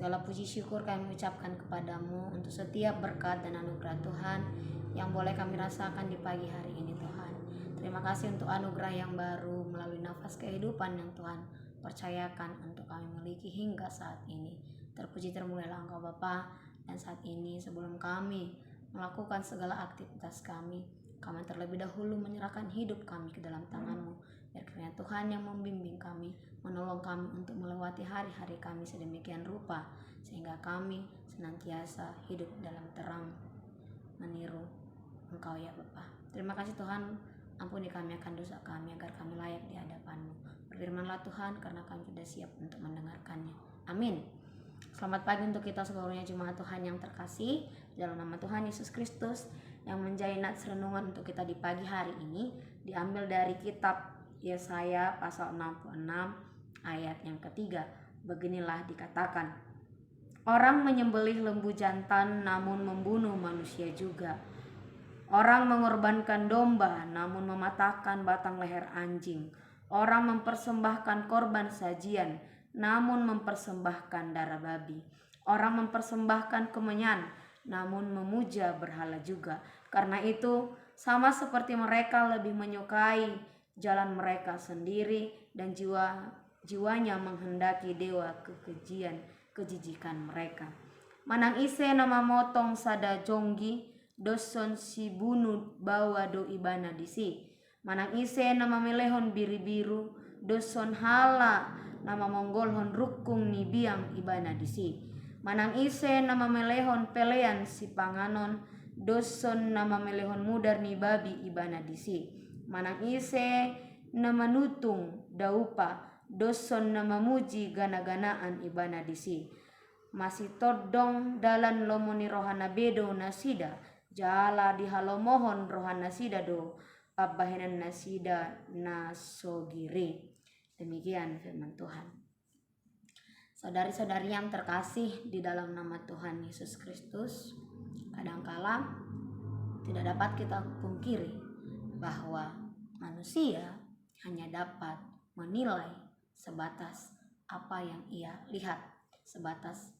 Segala puji syukur kami ucapkan kepadamu untuk setiap berkat dan anugerah Tuhan yang boleh kami rasakan di pagi hari ini Tuhan. Terima kasih untuk anugerah yang baru melalui nafas kehidupan yang Tuhan percayakan untuk kami miliki hingga saat ini. Terpuji termulialah Engkau Bapa. Dan saat ini sebelum kami melakukan segala aktivitas kami terlebih dahulu menyerahkan hidup kami ke dalam tangan-Mu. Biar kiranya Tuhan yang membimbing kami, menolong kami untuk melewati hari-hari kami sedemikian rupa, sehingga kami senantiasa hidup dalam terang meniru Engkau ya Bapa. Terima kasih Tuhan, ampuni kami akan dosa kami agar kami layak di hadapan-Mu. Berfirmanlah Tuhan, karena kami sudah siap untuk mendengarkannya. Amin. Selamat pagi untuk kita seluruhnya jemaat Tuhan yang terkasih. Dalam nama Tuhan Yesus Kristus, yang menjadi nats renungan untuk kita di pagi hari ini diambil dari kitab Yesaya pasal 66 ayat yang ketiga. Beginilah dikatakan, orang menyembelih lembu jantan namun membunuh manusia juga. Orang mengorbankan domba namun mematahkan batang leher anjing. Orang mempersembahkan korban sajian namun mempersembahkan darah babi. Orang mempersembahkan kemenyan namun memuja berhala juga. Karena itu sama seperti mereka lebih menyukai jalan mereka sendiri dan jiwanya menghendaki dewa kejijikan mereka. Manang ise nama motong sada jonggi doson si bunu bawa do ibana disi. Manang ise nama melehon biri-biru doson hala nama monggolhon rukung ni biang ibana disi. Manang ise nama melehon pelean si panganon doson nama melehon mudar ni babi ibana disi. Manang ise nama nutung daupa doson nama muji gana-ganaan ibana disi. Masih todong dalan lomoni rohana bedo nasida jala di halomohon rohana sida do pabahenan nasida nasogiri. Demikian firman Tuhan. Saudari-saudari yang terkasih di dalam nama Tuhan Yesus Kristus, kadangkala tidak dapat kita pungkiri bahwa manusia hanya dapat menilai sebatas apa yang ia lihat, sebatas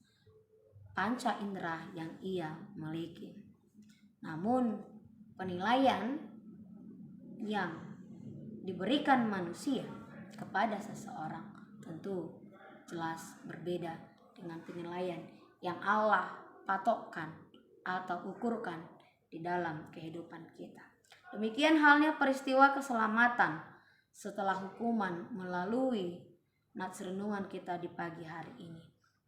panca indera yang ia miliki. Namun penilaian yang diberikan manusia kepada seseorang tentu jelas berbeda dengan penilaian yang Allah patokkan atau ukurkan di dalam kehidupan kita. Demikian halnya peristiwa keselamatan setelah hukuman melalui nats renungan kita di pagi hari ini.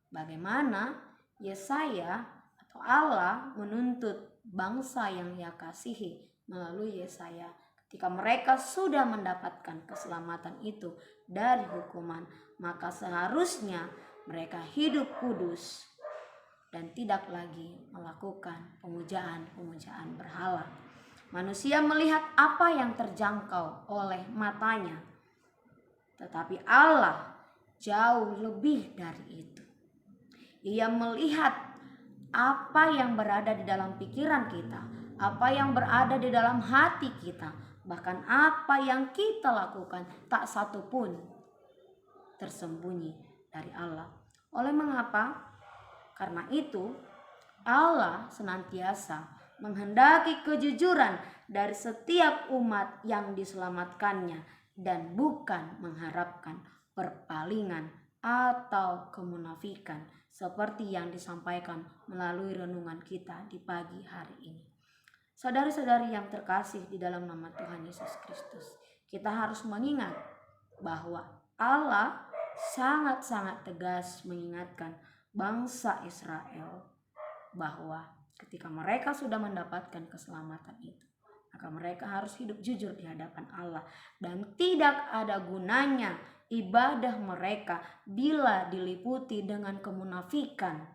Bagaimana Yesaya atau Allah menuntut bangsa yang ia kasihi melalui Yesaya ketika mereka sudah mendapatkan keselamatan itu dari hukuman, maka seharusnya mereka hidup kudus dan tidak lagi melakukan pemujaan berhala. Manusia melihat apa yang terjangkau oleh matanya, tetapi Allah jauh lebih dari itu. Ia melihat apa yang berada di dalam pikiran kita, apa yang berada di dalam hati kita, bahkan apa yang kita lakukan, tak satu pun tersembunyi dari Allah. Oleh mengapa? Karena itu Allah senantiasa menghendaki kejujuran dari setiap umat yang diselamatkannya dan bukan mengharapkan perpalingan atau kemunafikan seperti yang disampaikan melalui renungan kita di pagi hari ini. Saudari-saudari yang terkasih di dalam nama Tuhan Yesus Kristus, kita harus mengingat bahwa Allah sangat-sangat tegas mengingatkan bangsa Israel bahwa ketika mereka sudah mendapatkan keselamatan itu, maka mereka harus hidup jujur di hadapan Allah. Dan tidak ada gunanya ibadah mereka bila diliputi dengan kemunafikan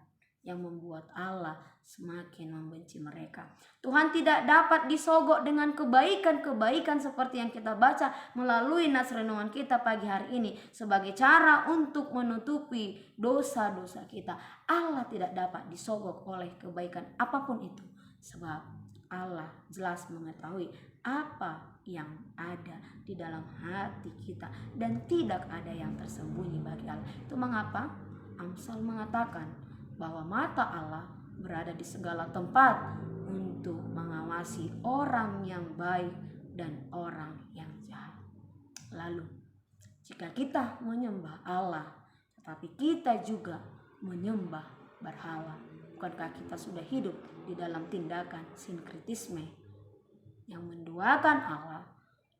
yang membuat Allah semakin membenci mereka. Tuhan tidak dapat disogok dengan kebaikan-kebaikan seperti yang kita baca melalui nats renungan kita pagi hari ini sebagai cara untuk menutupi dosa-dosa kita. Allah tidak dapat disogok oleh kebaikan apapun itu, sebab Allah jelas mengetahui apa yang ada di dalam hati kita dan tidak ada yang tersembunyi bagi Allah. Itu mengapa Amsal mengatakan bahwa mata Allah berada di segala tempat untuk mengawasi orang yang baik dan orang yang jahat. Lalu, jika kita menyembah Allah, tetapi kita juga menyembah berhala, bukankah kita sudah hidup di dalam tindakan sinkretisme yang menduakan Allah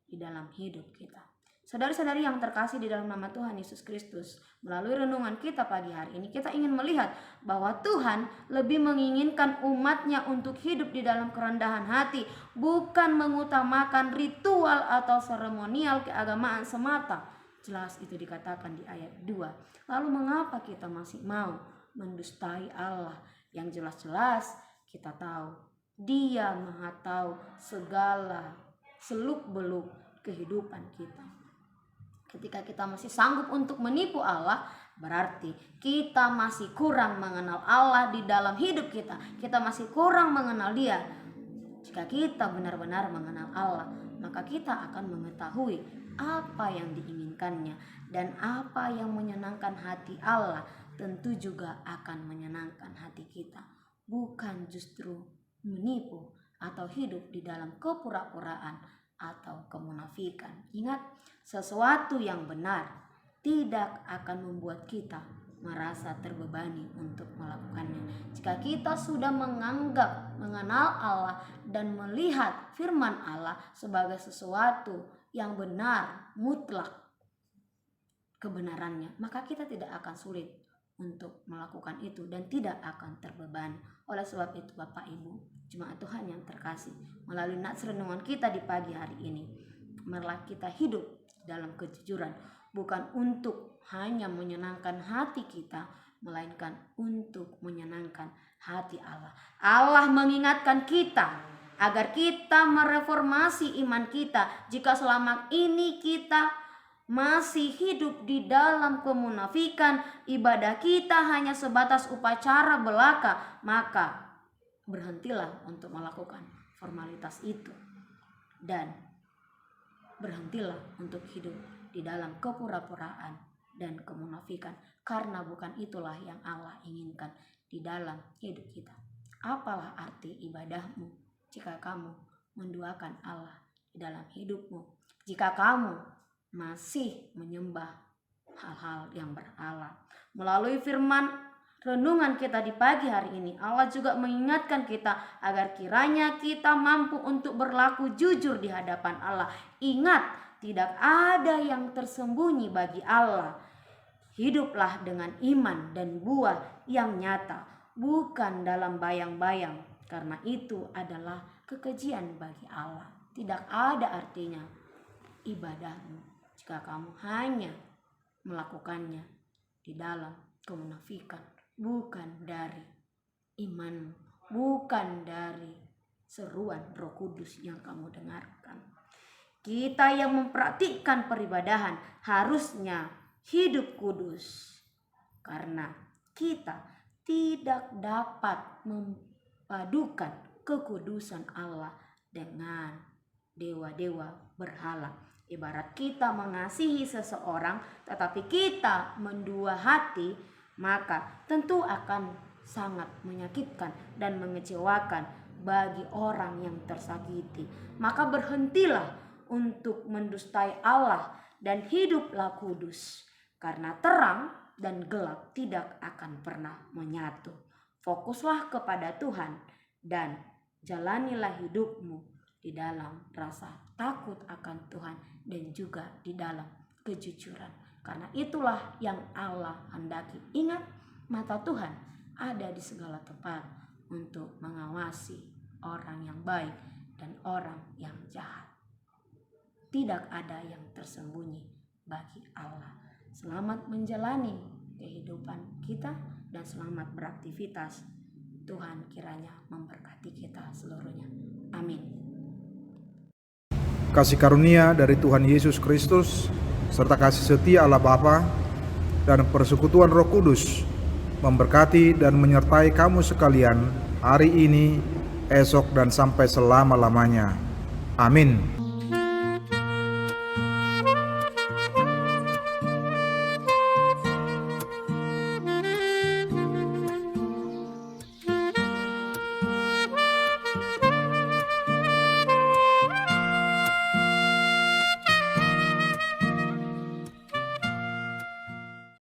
di dalam hidup kita? Saudari-saudari yang terkasih di dalam nama Tuhan Yesus Kristus, melalui renungan kita pagi hari ini, kita ingin melihat bahwa Tuhan lebih menginginkan umatnya untuk hidup di dalam kerendahan hati, bukan mengutamakan ritual atau seremonial keagamaan semata. Jelas itu dikatakan di ayat 2. Lalu mengapa kita masih mau mendustai Allah yang jelas-jelas kita tahu Dia Maha tahu segala seluk-beluk kehidupan kita? Ketika kita masih sanggup untuk menipu Allah, berarti kita masih kurang mengenal Allah di dalam hidup kita. Kita masih kurang mengenal Dia. Jika kita benar-benar mengenal Allah, maka kita akan mengetahui apa yang diinginkannya dan apa yang menyenangkan hati Allah tentu juga akan menyenangkan hati kita. Bukan justru menipu atau hidup di dalam kepura-puraan atau kemunafikan. Ingat, sesuatu yang benar tidak akan membuat kita merasa terbebani untuk melakukannya. Jika kita sudah mengenal Allah dan melihat firman Allah sebagai sesuatu yang benar, mutlak kebenarannya, maka kita tidak akan sulit untuk melakukan itu dan tidak akan terbebani. Oleh sebab itu, Bapak Ibu, jemaat Tuhan yang terkasih, melalui nats renungan kita di pagi hari ini, marilah kita hidup dalam kejujuran, bukan untuk hanya menyenangkan hati kita, melainkan untuk menyenangkan hati Allah. Allah mengingatkan kita agar kita mereformasi iman kita. Jika selama ini kita masih hidup di dalam kemunafikan, ibadah kita hanya sebatas upacara belaka, maka berhentilah untuk melakukan formalitas itu dan berhentilah untuk hidup di dalam kepura-puraan dan kemunafikan, karena bukan itulah yang Allah inginkan di dalam hidup kita. Apalah arti ibadahmu jika kamu menduakan Allah di dalam hidupmu? Jika kamu masih menyembah hal-hal yang berhala. Melalui firman renungan kita di pagi hari ini, Allah juga mengingatkan kita agar kiranya kita mampu untuk berlaku jujur di hadapan Allah. Ingat, tidak ada yang tersembunyi bagi Allah. Hiduplah dengan iman dan buah yang nyata, bukan dalam bayang-bayang, karena itu adalah kekejian bagi Allah. Tidak ada artinya ibadahmu jika kamu hanya melakukannya di dalam kemunafikan, bukan dari iman, bukan dari seruan Roh Kudus yang kamu dengarkan. Kita yang mempraktikkan peribadahan harusnya hidup kudus, karena kita tidak dapat memadukan kekudusan Allah dengan dewa-dewa berhala. Ibarat kita mengasihi seseorang tetapi kita mendua hati, maka tentu akan sangat menyakitkan dan mengecewakan bagi orang yang tersakiti. Maka berhentilah untuk mendustai Allah dan hiduplah kudus, karena terang dan gelap tidak akan pernah menyatu. Fokuslah kepada Tuhan dan jalanilah hidupmu di dalam rasa takut akan Tuhan dan juga di dalam kejujuran, karena itulah yang Allah hendaki. Ingat, mata Tuhan ada di segala tempat untuk mengawasi orang yang baik dan orang yang jahat. Tidak ada yang tersembunyi bagi Allah. Selamat menjalani kehidupan kita dan selamat beraktivitas. Tuhan kiranya memberkati kita seluruhnya. Amin. Kasih karunia dari Tuhan Yesus Kristus serta kasih setia Allah Bapa dan persekutuan Roh Kudus memberkati dan menyertai kamu sekalian hari ini, esok, dan sampai selama-lamanya. Amin.